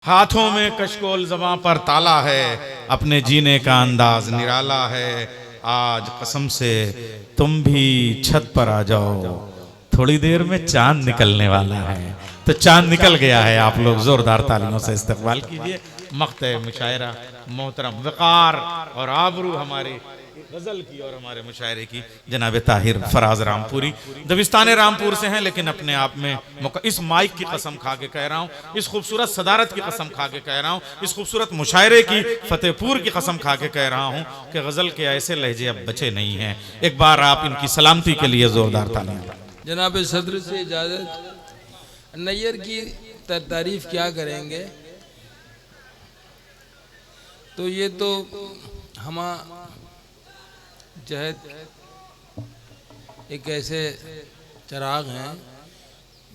हाथों में कशकोल ज़बां पर ताला है, अपने जीने का अंदाज निराला है। आज कसम से तुम भी छत पर आ जाओ, थोड़ी देर में चांद निकलने वाला है। तो चांद निकल गया है, आप लोग जोरदार तालियों से इस्तकबाल कीजिए। मक़्ते मुशायरा मोहतरम वक़ार और आबरू हमारी गज़ल की और हमारे मुशायरे की जनाब ताहिर फराज रामपुरी दबिस्तान रामपुर से हैं, लेकिन अपने आप में इस माइक की कसम खा के कह रहा हूँ, इस खूबसूरत सदारत की कसम खा के कह रहा हूँ, इस खूबसूरत मुशायरे की फतेहपुर की कसम खा के कह रहा हूँ कि गज़ल के ऐसे लहजे अब बचे नहीं हैं। एक बार आप इनकी सलामती के लिए जोरदार तालियां। जनाब सदर से इजाज़त। नैयर की तारीफ क्या करेंगे, तो ये तो हम जहद एक ऐसे चराग हैं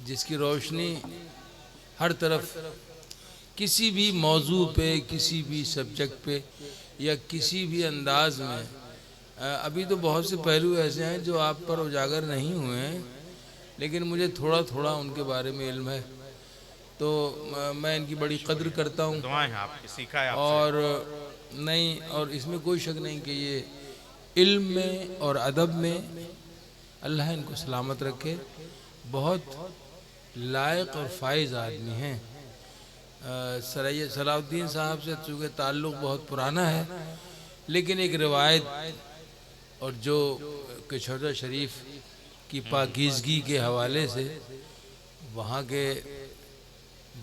जिसकी रोशनी हर तरफ किसी भी मौजू पे, किसी भी सब्जेक्ट पे या किसी भी अंदाज में, अभी तो बहुत से पहलू ऐसे हैं जो आप पर उजागर नहीं हुए हैं, लेकिन मुझे थोड़ा थोड़ा उनके बारे में इल्म है, तो मैं इनकी बड़ी कद्र करता हूँ। और नहीं, और इसमें कोई शक नहीं कि ये इल्म में और अदब में अल्लाह इनको सलामत रखे, बहुत लायक और फाइज आदमी हैं। सराय सलाउद्दीन साहब से चूँकि ताल्लुक़ बहुत पुराना है, लेकिन एक रिवायत और जो कशौरा शरीफ की पाकीज़गी के हवाले से वहाँ के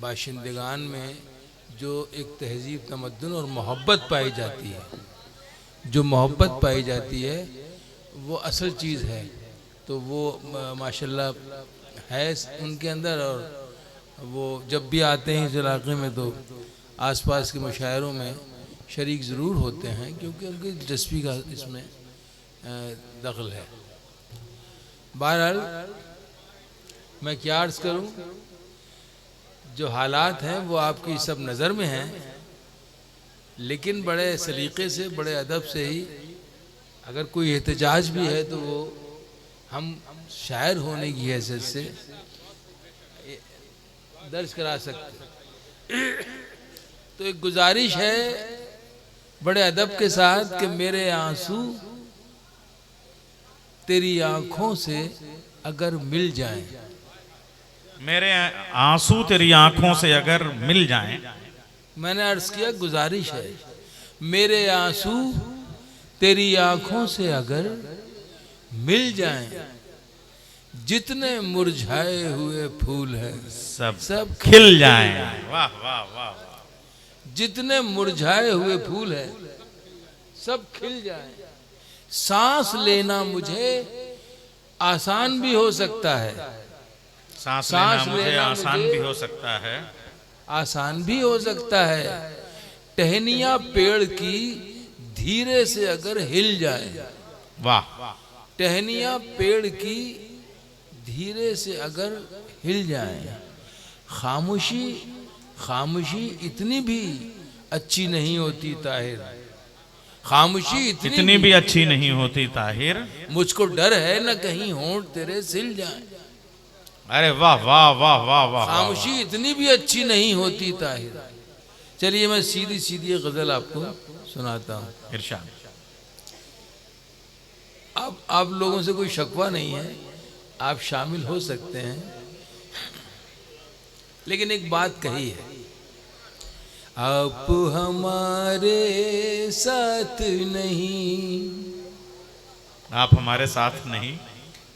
बाशिंदगान में जो एक तहज़ीब, तमद्दुन और मोहब्बत पाई जाती है, जो मोहब्बत पाई जाती है वो असल चीज़ है, तो वो माशाल्लाह है उनके अंदर। और वो जब भी आते हैं इस इलाके में तो आसपास के मुशायरों में शरीक ज़रूर होते हैं, क्योंकि उनकी दिलचस्पी का इसमें दखल है। बहरहाल मैं क्या अर्ज़ करूं, जो हालात हैं वो आपकी सब नज़र में हैं, लेकिन बड़े सलीक़े से, बड़े अदब से ही अगर कोई एहतजाज भी है तो वो हम शायर होने की हैसियत से दर्ज करा सकते। तो एक गुजारिश है बड़े अदब के साथ कि मेरे आंसू तेरी आंखों से अगर मिल जाएं, मेरे आंसू तेरी आंखों से अगर मिल जाएं। मैंने अर्ज किया गुजारिश है, मेरे आंसू तेरी आंखों से अगर मिल जाएं, जितने मुरझाए हुए फूल हैं सब खिल जाएं। वाह वाह वाह। जितने मुरझाए हुए फूल हैं सब खिल जाएं। सांस लेना मुझे आसान भी हो सकता है, सांस लेना मुझे आसान भी हो सकता है, आसान भी हो सकता है। टहनियाँ पेड़ की धीरे से अगर हिल जाए, वाह, टहनियाँ पेड़ की धीरे से अगर हिल जाए। खामोशी, खामोशी इतनी भी अच्छी नहीं होती ताहिर, खामोशी इतनी भी अच्छी नहीं होती ताहिर। मुझको डर है न कहीं होंठ तेरे सिल जाए। अरे वाह वाह वाह वाह वाह। खामोशी इतनी भी अच्छी नहीं होती ताहिर। चलिए मैं सीधी सीधी गजल आपको सुनाता हूँ। इरशाद। अब आप लोगों से कोई शकवा नहीं है, आप शामिल हो सकते हैं, लेकिन एक बात कही है, आप हमारे साथ नहीं। आप हमारे साथ नहीं।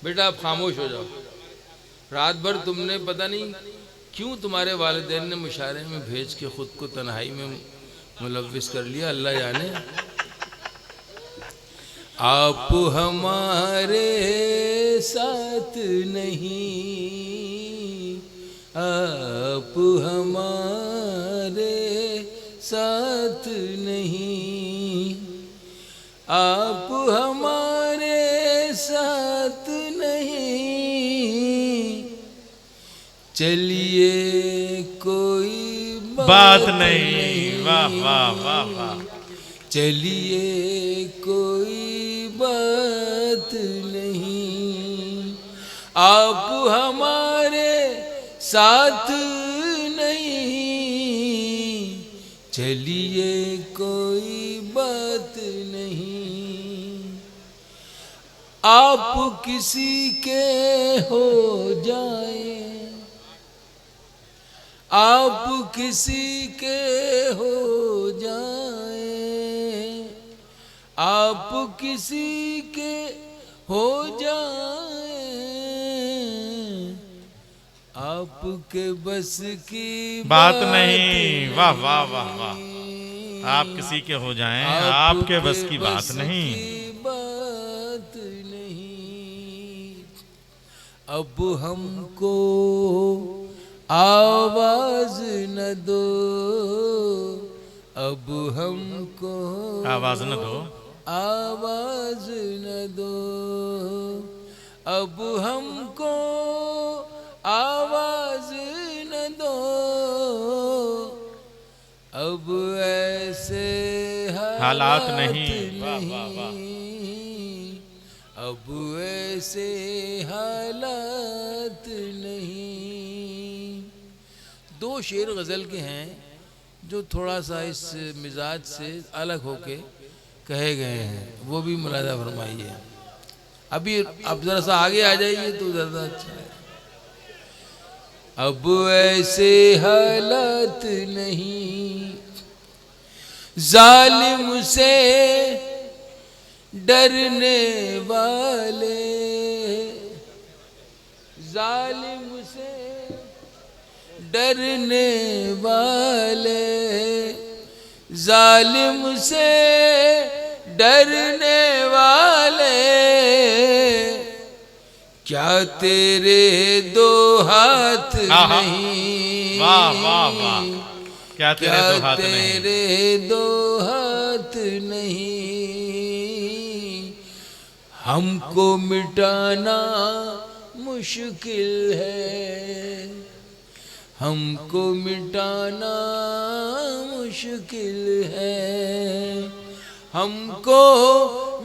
बेटा आप खामोश हो जाओ। रात भर तुमने पता नहीं क्यों तुम्हारे वालिदैन ने मुशायरे में भेज के खुद को तन्हाई में मुलव्विस कर लिया, अल्लाह जाने। आप हमारे साथ नहीं, आप हमारे साथ नहीं, आप हमारे साथ नहीं। चलिए कोई बात नहीं। वाह वाह वाह वाह। चलिए कोई बात नहीं, आप हमारे साथ नहीं, चलिए कोई बात नहीं, आप किसी के हो जाए, आप किसी के हो जाए, आप किसी के हो जाए, आपके बस की बात नहीं। वाह वाह वाह वाह। आप किसी के हो जाएं, आपके बस की बात नहीं। बात नहीं। अब हमको आवाज न दो, अब हमको आवाज न दो, आवाज न दो, अब हमको आवाज न दो, अब ऐसे हालात नहीं। वाह वाह वाह। अब ऐसे हालात नहीं। दो शेर गज़ल के हैं जो थोड़ा सा इस मिजाज से अलग होके कहे गए हैं, वो भी मुलादा फरमाइए। अभी अब ज़रा सा आगे आ जाइए तो ज़्यादा अच्छा है। अब ऐसे हालात नहीं, जालिम से डरने वाले, जालिम से डरने वाले, जालिम से डरने वाले, क्या तेरे दो हाथ नहीं? वाह वाह वाह। क्या तेरे दो हाथ नहीं? तेरे दो हाथ नहीं? हमको मिटाना मुश्किल है, हमको मिटाना मुश्किल है, हमको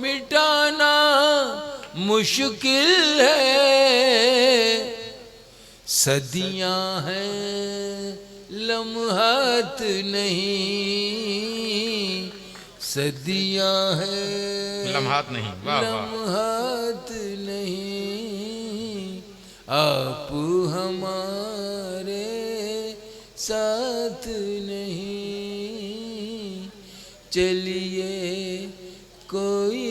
मिटाना मुश्किल है। सदियां हैं लम्हात नहीं, सदियां हैं लम्हात नहीं। वाह वाह। लम्हात नहीं, आप हमारे साथ नहीं, चलिए कोई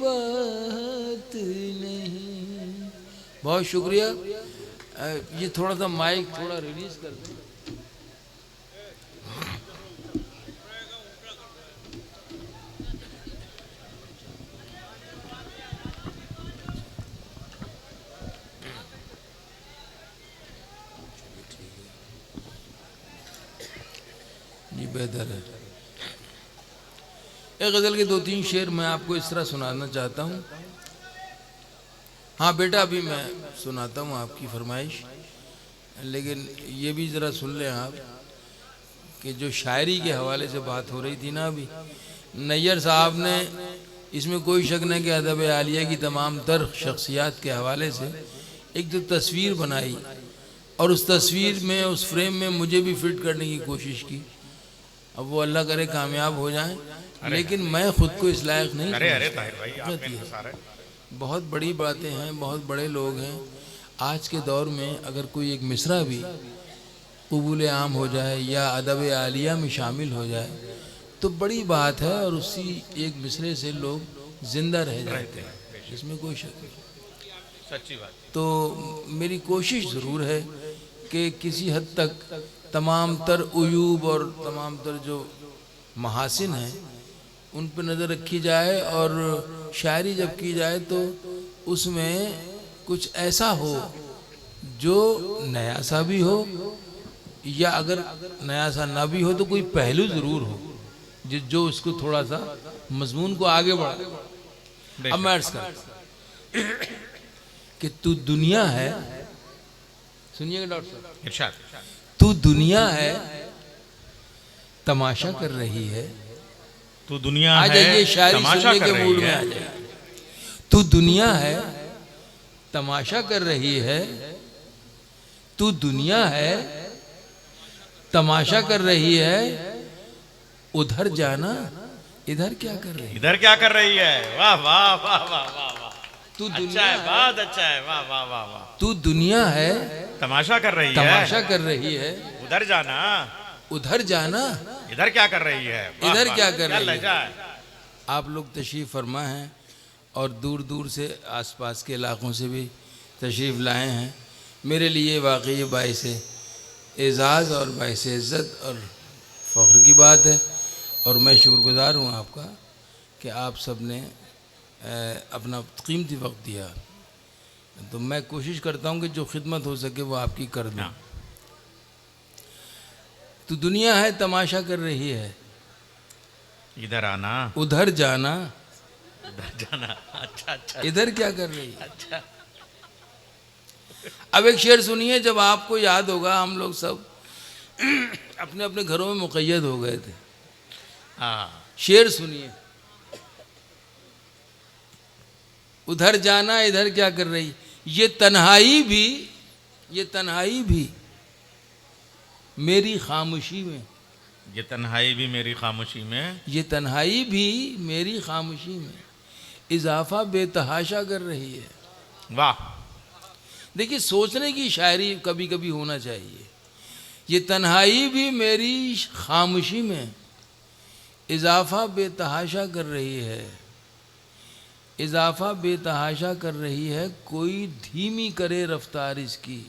बात नहीं। बहुत शुक्रिया। ये थोड़ा सा माइक थोड़ा रिलीज कर दें। जी बेहतर है। एक गज़ल के दो तीन शेर मैं आपको इस तरह सुनाना चाहता हूँ। हाँ बेटा, अभी मैं सुनाता हूँ आपकी फरमाइश, लेकिन ये भी ज़रा सुन लें आप कि जो शायरी के हवाले से बात हो रही थी ना अभी, नैयर साहब ने, इसमें कोई शक नहीं कि अदब आलिया की तमाम तर शख्सियात के हवाले से एक जो तस्वीर बनाई और उस तस्वीर में, उस फ्रेम में मुझे भी फिट करने की कोशिश की। अब वो अल्लाह करे कामयाब हो जाएं, लेकिन मैं खुद को इस लायक नहीं। अरे अरे ताहिर भाई, आप में सारे बहुत बड़ी बातें हैं, बहुत बड़े लोग हैं। आज के दौर में अगर कोई एक मिसरा भी कबूल आम हो जाए या अदब आलिया में शामिल हो जाए तो बड़ी बात है, और उसी एक मिसरे से लोग जिंदा रह जाते हैं, इसमें कोई शक नहीं। सच्ची बात। तो मेरी कोशिश ज़रूर है कि किसी हद तक तमाम तर उयूब और तमाम तर जो महासिन हैं उन पर नज़र रखी जाए, और शायरी जब की जाए तो उसमें कुछ ऐसा हो जो नया सा भी हो, या अगर नया सा ना भी हो तो कोई पहलू ज़रूर हो जो उसको थोड़ा सा मजमून को आगे बढ़ा। अब मैं अर्ज़ कर कि तू दुनिया है, सुनिएगा डॉक्टर साहब, इरशाद। तू दुनिया है तमाशा कर रही है। तू दुनिया आ है जाइए शायरी तमाशा सुनने कर के मूड रही में आ है। जाइए। तू दुनिया है तमाशा कर रही है, तू दुनिया है तमाशा कर रही है, उधर जाना, इधर क्या कर रही है? इधर क्या कर रही है? वाह वाह वाह वाह वाह वाह, तू अच्छा दुनिया है, है, बहुत अच्छा है, वाह वाह वाह वाह। तू दुनिया है, तमाशा कर रही तमाशा है, कर रही है। उधर जाना, उधर जाना, इधर क्या कर रही है? वाह, इधर वाह, क्या कर रही है? लहजा है। आप लोग तशरीफ़ फरमा हैं और दूर दूर से आसपास के इलाक़ों से भी तशरीफ़ लाए हैं। मेरे लिए वाकई बाइस एज़ाज़ और बाइस इज़्ज़त और फ़ख्र की बात है, और मैं शुक्रगुज़ार हूँ आपका कि आप सब ने अपना कीमती वक्त दिया। तो मैं कोशिश करता हूँ कि जो खिदमत हो सके वो आपकी कर दूँ। तो दुनिया है, तमाशा कर रही है, इधर आना, उधर जाना, उधर जाना, अच्छा अच्छा इधर क्या कर रही है? अच्छा। अब एक शेर सुनिए, जब आपको याद होगा हम लोग सब अपने अपने घरों में मुक़य्यद हो गए थे। हाँ, शेर सुनिए, उधर जाना, इधर क्या कर रही? ये तन्हाई भी मेरी खामोशी में, ये तन्हाई भी मेरी खामोशी में, ये तन्हाई भी मेरी खामोशी में इजाफा बेतहाशा कर रही है। वाह, देखिए, सोचने की शायरी कभी कभी होना चाहिए। ये तन्हाई भी मेरी खामोशी में इजाफा बेतहाशा कर रही है, इजाफा बेतहाशा कर रही है। कोई धीमी करे रफ्तार इसकी,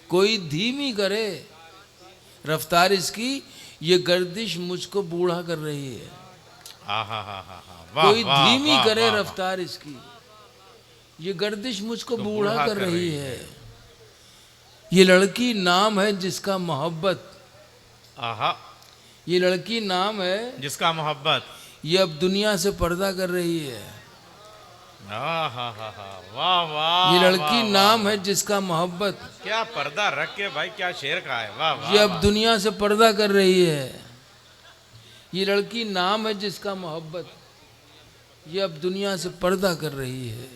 कोई धीमी करे रफ्तार इसकी, ये गर्दिश मुझको बूढ़ा कर रही है। हा हा हा हा हा, वाह कोई वाह, धीमी वाह, करे वाह, वाह। रफ्तार इसकी, ये गर्दिश मुझको तो बूढ़ा कर रही है। ये लड़की नाम है जिसका मोहब्बत, आहा, ये लड़की नाम है जिसका मोहब्बत, ये अब दुनिया से पर्दा कर रही है। हा हा हा हा, वाह वाह, ये वाह, लड़की वाह, नाम वाह। है जिसका मोहब्बत, क्या पर्दा रख के भाई, क्या शेर का है, वाह वाह, ये अब वाह। दुनिया से पर्दा कर रही है। ये लड़की नाम है जिसका मोहब्बत, ये अब दुनिया से पर्दा कर रही है।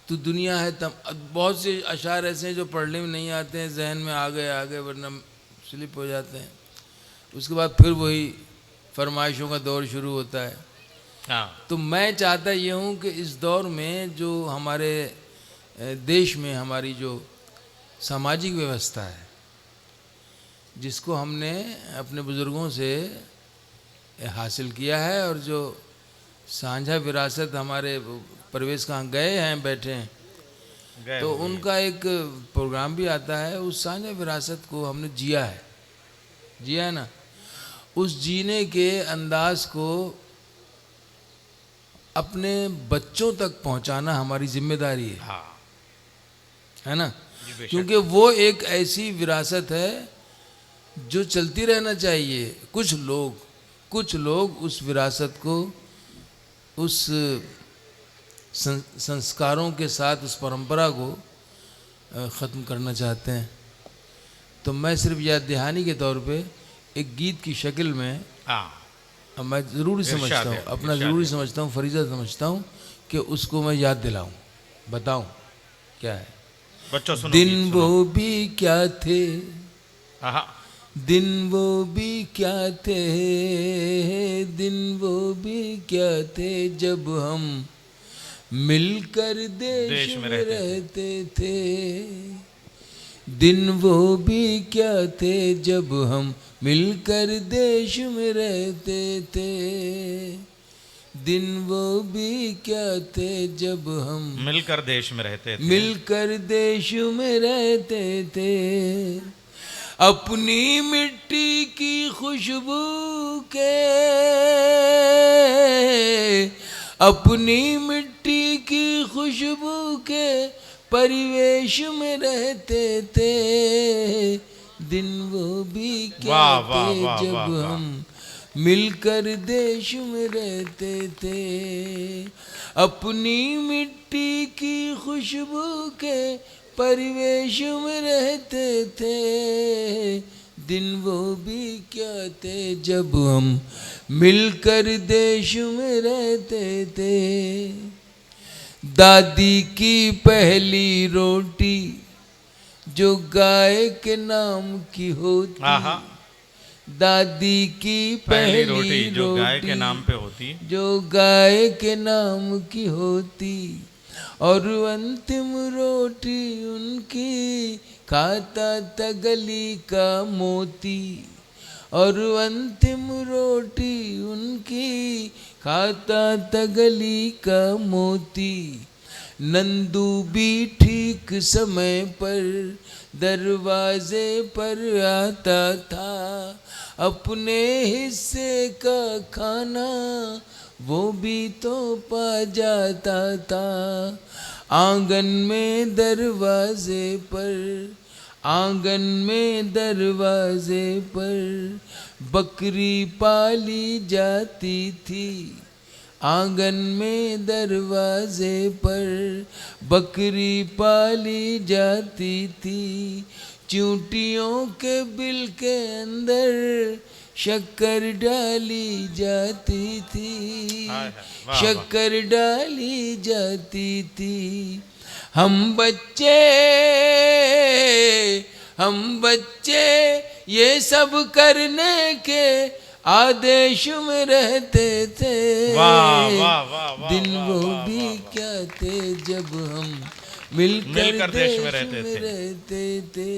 तो दुनिया है तम, बहुत से अशार ऐसे हैं जो पढ़ने में नहीं आते हैं, जहन में आ गए वरना स्लिप हो जाते हैं। उसके बाद फिर वही फरमाइशों का दौर शुरू होता है। हाँ, तो मैं चाहता ये हूँ कि इस दौर में जो हमारे देश में हमारी जो सामाजिक व्यवस्था है, जिसको हमने अपने बुज़ुर्गों से हासिल किया है, और जो साझा विरासत हमारे परवेज़ कहाँ गए हैं, बैठे हैं, गए तो हुए। उनका एक प्रोग्राम भी आता है। उस साझा विरासत को हमने जिया है ना। उस जीने के अंदाज को अपने बच्चों तक पहुंचाना हमारी जिम्मेदारी हाँ, है ना। जी बेशक। क्योंकि वो एक ऐसी विरासत है जो चलती रहना चाहिए। कुछ लोग उस विरासत को, उस संस्कारों के साथ उस परंपरा को ख़त्म करना चाहते हैं। तो मैं सिर्फ याद दहानी के तौर पे एक गीत की शक्ल में, हाँ, मैं ज़रूरी समझता हूँ, अपना ज़रूरी समझता हूँ, फरीज़ा समझता हूँ कि उसको मैं याद दिलाऊं, बताऊं क्या है। बच्चों सुनो, दिन गीत सुनो। वो भी क्या थे, आहा, दिन वो भी क्या थे, दिन वो भी क्या थे, जब हम मिलकर देश में रहते थे। दिन वो भी क्या थे, जब हम मिलकर देश में रहते थे। दिन वो भी क्या थे, जब हम मिलकर देश में रहते थे। मिलकर देश में रहते थे। अपनी मिट्टी की खुशबू के, अपनी मिट्टी की खुशबू के परिवेश में रहते थे। दिन वो भी क्या वाह, वाह, थे, वाह, जब वाह, वाह। हम मिलकर देश में रहते थे। अपनी मिट्टी की खुशबू के परिवेश में रहते थे। दिन वो भी क्या थे, जब हम मिलकर देश में रहते थे। दादी की पहली रोटी जो गाय के नाम की होती, आहा, दादी की पहली रोटी जो गाय के नाम पे होती, जो गाय के नाम की होती, और अंतिम रोटी उनकी खाता था गली का मोती, और अंतिम रोटी उनकी खाता था गली का मोती। नंदू भी ठीक समय पर दरवाजे पर आता था, अपने हिस्से का खाना वो भी तो पा जाता था। आंगन में दरवाजे पर, आंगन में दरवाजे पर बकरी पाली जाती थी, आंगन में दरवाजे पर बकरी पाली जाती थी। चूंटियों के बिल के अंदर शक्कर डाली जाती थी, शक्कर डाली जाती थी। हम बच्चे ये सब करने के आदेश में रहते थे। वाह वाह वाह वाह, दिन वाह, वो वाह, भी वाह, क्या थे जब हम मिलकर देश में रहते थे।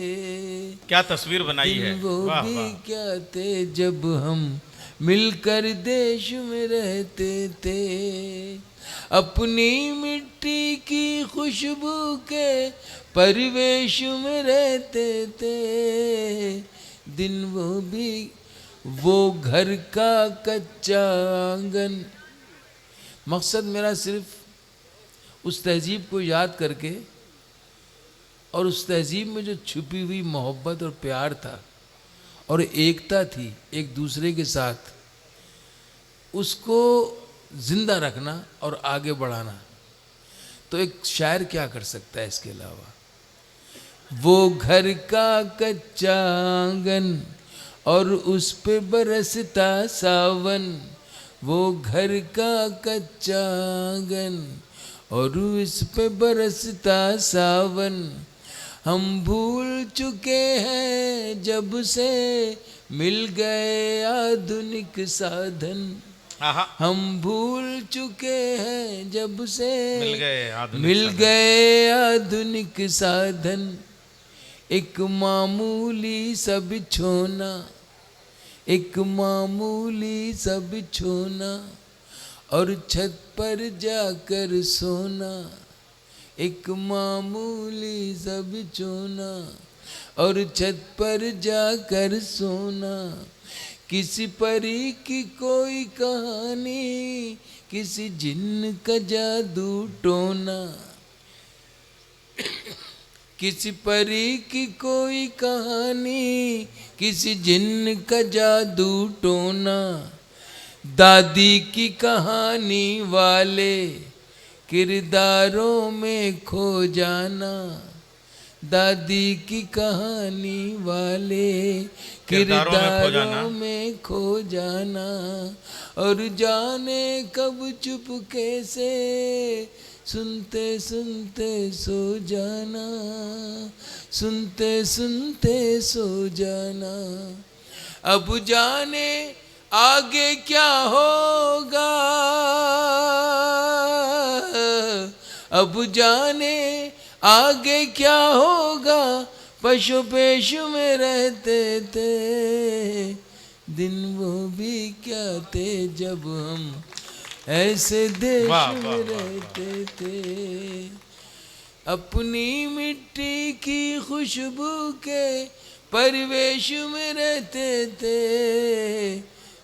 क्या तस्वीर बनाई है, दिन वो वाह भी वाह। क्या थे जब हम मिलकर देश में रहते थे। अपनी मिट्टी की खुशबू के परिवेश में रहते थे। दिन वो भी, वो घर का कच्चा आंगन। मकसद मेरा सिर्फ उस तहजीब को याद करके और उस तहजीब में जो छुपी हुई मोहब्बत और प्यार था और एकता थी एक दूसरे के साथ, उसको जिंदा रखना और आगे बढ़ाना। तो एक शायर क्या कर सकता है इसके अलावा? वो घर का कच्चा आंगन और उस पे बरसता सावन, वो घर का कच्चा आंगन और उस पे बरसता सावन। हम भूल चुके हैं जब से मिल गए आधुनिक साधन। हम भूल चुके हैं जब से मिल गए आधुनिक साधन। एक मामूली सा बिछोना, एक मामूली सा बिछोना और छत पर जाकर सोना। एक मामूली सा बिछोना और छत पर जाकर सोना। किसी परी की कोई कहानी, किसी जिन्न का जादू टोना। किसी परी की कोई कहानी, किसी जिन्न का जादू टोना। दादी की कहानी वाले किरदारों में खो जाना। दादी की कहानी वाले किरदारों में खो जाना। और जाने कब चुपके से सुनते सुनते सो जाना, सुनते सुनते सो जाना। अब जाने आगे क्या होगा, अब जाने आगे क्या होगा। पशु पेशु में रहते थे। दिन वो भी क्या थे जब हम ऐसे देश में रहते थे। अपनी मिट्टी की खुशबू के परिवेश में रहते थे।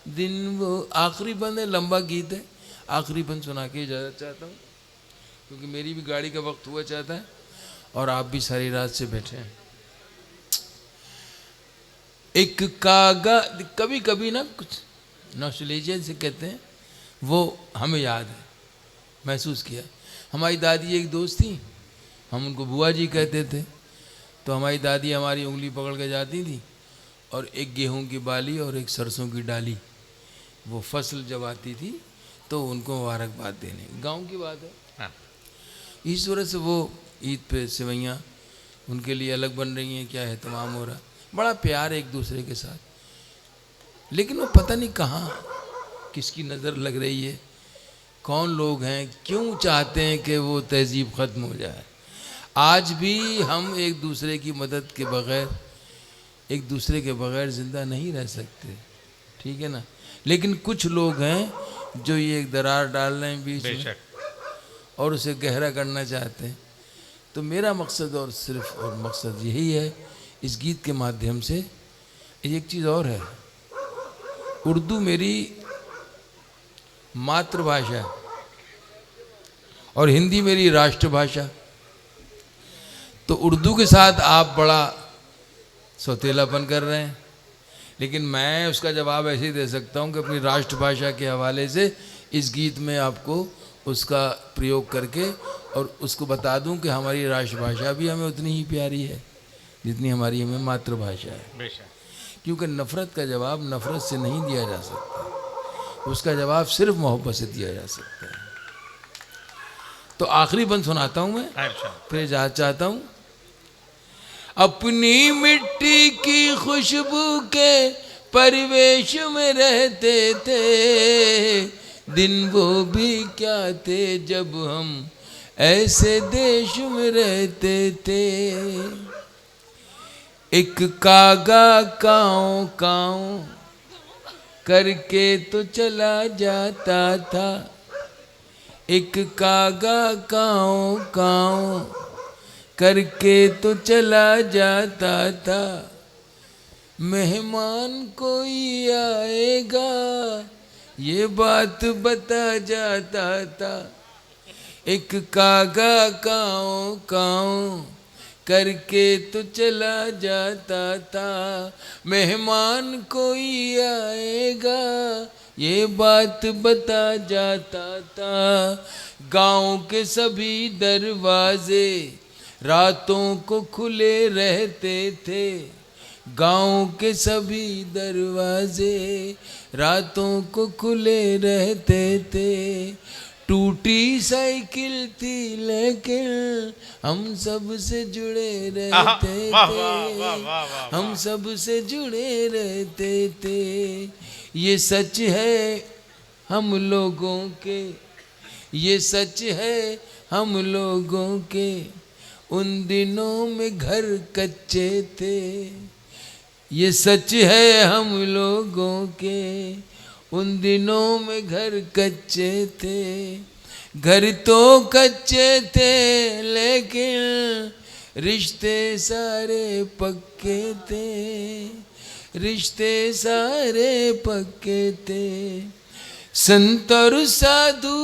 दिन वो, आखिरी बंद है, लंबा गीत है, आखिरी बंद सुना के जाना चाहता हूँ क्योंकि मेरी भी गाड़ी का वक्त हुआ चाहता है और आप भी सारी रात से बैठे हैं। एक कागज, कभी कभी ना कुछ नॉस्टैल्जिया से कहते हैं, वो हमें याद है, महसूस किया। हमारी दादी एक दोस्त थी, हम उनको बुआ जी कहते थे। तो हमारी दादी हमारी उंगली पकड़ के जाती थी और एक गेहूं की बाली और एक सरसों की डाली, वो फसल जब आती थी तो उनको मुबारकबाद देने, गांव की बात है। हाँ। इस वजह से वो ईद पे सेवैयाँ उनके लिए अलग बन रही हैं, क्या है तमाम हो रहा, बड़ा प्यार है एक दूसरे के साथ। लेकिन वो पता नहीं कहाँ किसकी नज़र लग रही है, कौन लोग हैं, क्यों चाहते हैं कि वो तहजीब ख़त्म हो जाए। आज भी हम एक दूसरे की मदद के बग़ैर, एक दूसरे के बग़ैर ज़िंदा नहीं रह सकते, ठीक है ना। लेकिन कुछ लोग हैं जो ये एक दरार डाल रहे हैं बीच में और उसे गहरा करना चाहते हैं। तो मेरा मकसद और सिर्फ और मकसद यही है इस गीत के माध्यम से। एक चीज़ और है, उर्दू मेरी मातृभाषा है और हिंदी मेरी राष्ट्रभाषा। तो उर्दू के साथ आप बड़ा सौतेलापन कर रहे हैं, लेकिन मैं उसका जवाब ऐसे ही दे सकता हूँ कि अपनी राष्ट्रभाषा के हवाले से इस गीत में आपको उसका प्रयोग करके और उसको बता दूं कि हमारी राष्ट्रभाषा भी हमें उतनी ही प्यारी है जितनी हमारी हमें मातृभाषा है। क्योंकि नफ़रत का जवाब नफ़रत से नहीं दिया जा सकता, उसका जवाब सिर्फ मोहब्बत से दिया जा सकता है। तो आखिरी बंद सुनाता हूँ मैं, फिर इजाज़त चाहता हूँ। अपनी मिट्टी की खुशबू के परिवेश में रहते थे, दिन वो भी क्या थे जब हम ऐसे देश में रहते थे। एक कागा काँव काँव करके तो चला जाता था, एक कागा काँव काँव करके तो चला जाता था। मेहमान कोई आएगा ये बात बता जाता था, एक कागा काँव काँव करके तो चला जाता था। मेहमान कोई आएगा ये बात बता जाता था। गाँव के सभी दरवाजे रातों को खुले रहते थे, गाँव के सभी दरवाजे रातों को खुले रहते थे। टूटी साइकिल थी लेकिन हम सब से जुड़े रहते थे, हम सब से जुड़े रहते थे। ये सच है हम लोगों के, ये सच है हम लोगों के, उन दिनों में घर कच्चे थे। ये सच है हम लोगों के, उन दिनों में घर कच्चे थे। घर तो कच्चे थे लेकिन रिश्ते सारे पक्के थे, रिश्ते सारे पक्के थे। संत और साधु,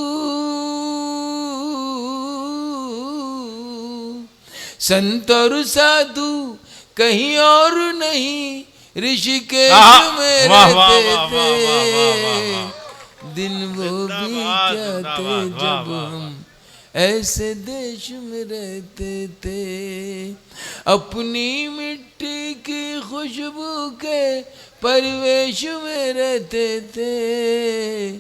संत और साधु कहीं और नहीं ऋषिकेश में रहते थे। दिन वो भी क्या थे जब हम ऐसे देश में रहते थे। अपनी मिट्टी की खुशबू के परिवेश में रहते थे।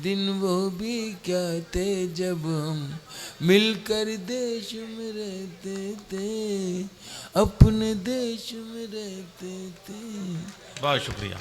दिन वो भी क्या थे जब हम मिलकर देश में रहते थे, अपने देश में रहते थे। बहुत शुक्रिया।